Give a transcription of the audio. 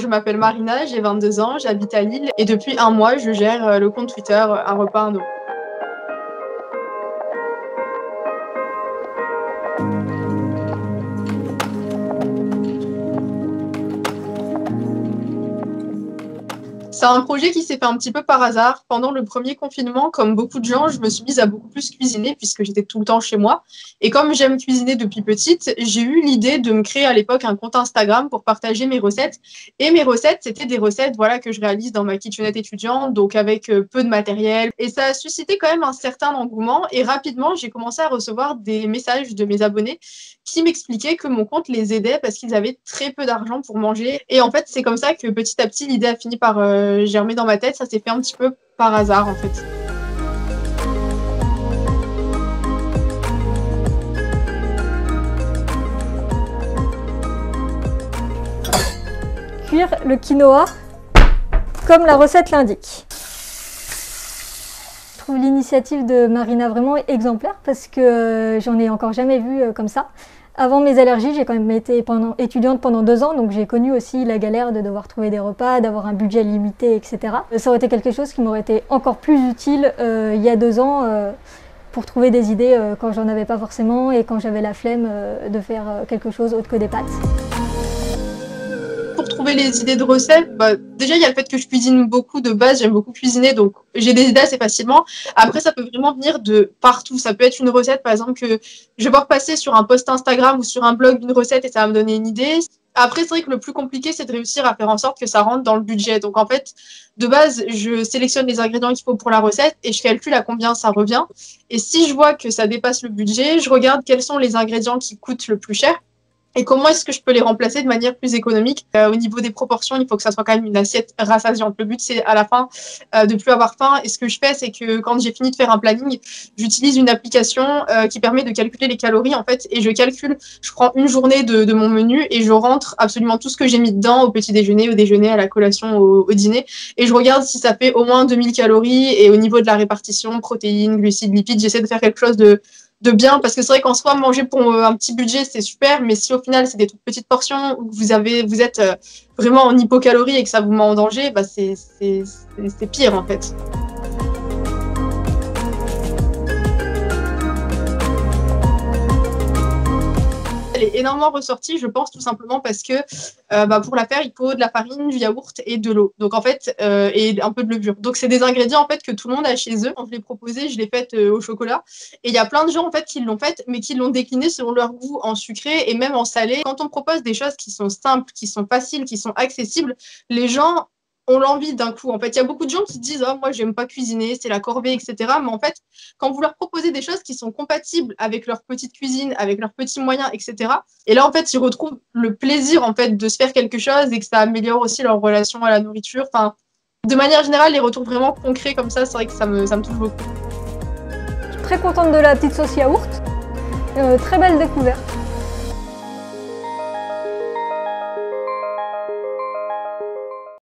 m'appelle Marina, j'ai 22 ans, j'habite à Lille et depuis un mois, je gère le compte Twitter Un repas, un euro. C'est un projet qui s'est fait un petit peu par hasard. Pendant le premier confinement, comme beaucoup de gens, je me suis mise à beaucoup plus cuisiner puisque j'étais tout le temps chez moi. Et comme j'aime cuisiner depuis petite, j'ai eu l'idée de me créer à l'époque un compte Instagram pour partager mes recettes. Et mes recettes, c'était des recettes voilà, que je réalise dans ma kitchenette étudiante, donc avec peu de matériel. Et ça a suscité quand même un certain engouement. Et rapidement, j'ai commencé à recevoir des messages de mes abonnés qui m'expliquaient que mon compte les aidait parce qu'ils avaient très peu d'argent pour manger. Et en fait, c'est comme ça que petit à petit, l'idée a fini par germer dans ma tête. Ça s'est fait un petit peu par hasard, en fait. Cuire le quinoa comme la recette l'indique. Je trouve l'initiative de Marina vraiment exemplaire parce que j'en ai encore jamais vu comme ça. Avant mes allergies, j'ai quand même été étudiante pendant 2 ans, donc j'ai connu aussi la galère de devoir trouver des repas, d'avoir un budget limité, etc. Ça aurait été quelque chose qui m'aurait été encore plus utile il y a 2 ans pour trouver des idées quand j'en avais pas forcément et quand j'avais la flemme de faire quelque chose autre que des pâtes. Pour trouver les idées de recettes, déjà il y a le fait que je cuisine beaucoup de base, j'aime beaucoup cuisiner, donc j'ai des idées assez facilement. Après, ça peut vraiment venir de partout. Ça peut être une recette, par exemple, que je vais voir passer sur un post Instagram ou sur un blog d'une recette et ça va me donner une idée. Après, c'est vrai que le plus compliqué, c'est de réussir à faire en sorte que ça rentre dans le budget. Donc en fait, de base, je sélectionne les ingrédients qu'il faut pour la recette et je calcule à combien ça revient. Et si je vois que ça dépasse le budget, je regarde quels sont les ingrédients qui coûtent le plus cher. Et comment est-ce que je peux les remplacer de manière plus économique? Au niveau des proportions, il faut que ça soit quand même une assiette rassasiante. Le but, c'est à la fin de plus avoir faim. Et ce que je fais, c'est que quand j'ai fini de faire un planning, j'utilise une application qui permet de calculer les calories, en fait. Et je prends une journée de mon menu et je rentre absolument tout ce que j'ai mis dedans au petit déjeuner, au déjeuner, à la collation, au dîner. Et je regarde si ça fait au moins 2000 calories. Et au niveau de la répartition, protéines, glucides, lipides, j'essaie de faire quelque chose de bien, parce que c'est vrai qu'en soi, manger pour un petit budget, c'est super, mais si au final, c'est des toutes petites portions où vous êtes vraiment en hypocalorie et que ça vous met en danger, c'est pire, en fait. Elle est énormément ressortie, je pense, tout simplement parce que pour la faire, il faut de la farine, du yaourt et de l'eau. Donc en fait, et un peu de levure. Donc c'est des ingrédients en fait que tout le monde a chez eux. Quand je l'ai proposé, je l'ai faite au chocolat. Et il y a plein de gens en fait qui l'ont faite, mais qui l'ont déclinée selon leur goût en sucré et même en salé. Quand on propose des choses qui sont simples, qui sont faciles, qui sont accessibles, les gens ont l'envie d'un coup. En fait, il y a beaucoup de gens qui disent « Oh, moi, j'aime pas cuisiner, c'est la corvée, etc. » Mais en fait, quand vous leur proposez des choses qui sont compatibles avec leur petite cuisine, avec leurs petits moyens, etc., et là, en fait, ils retrouvent le plaisir, en fait, de se faire quelque chose et que ça améliore aussi leur relation à la nourriture. Enfin, de manière générale, les retours vraiment concrets comme ça, c'est vrai que ça me touche beaucoup. Je suis très contente de la petite sauce yaourt. Très belle découverte.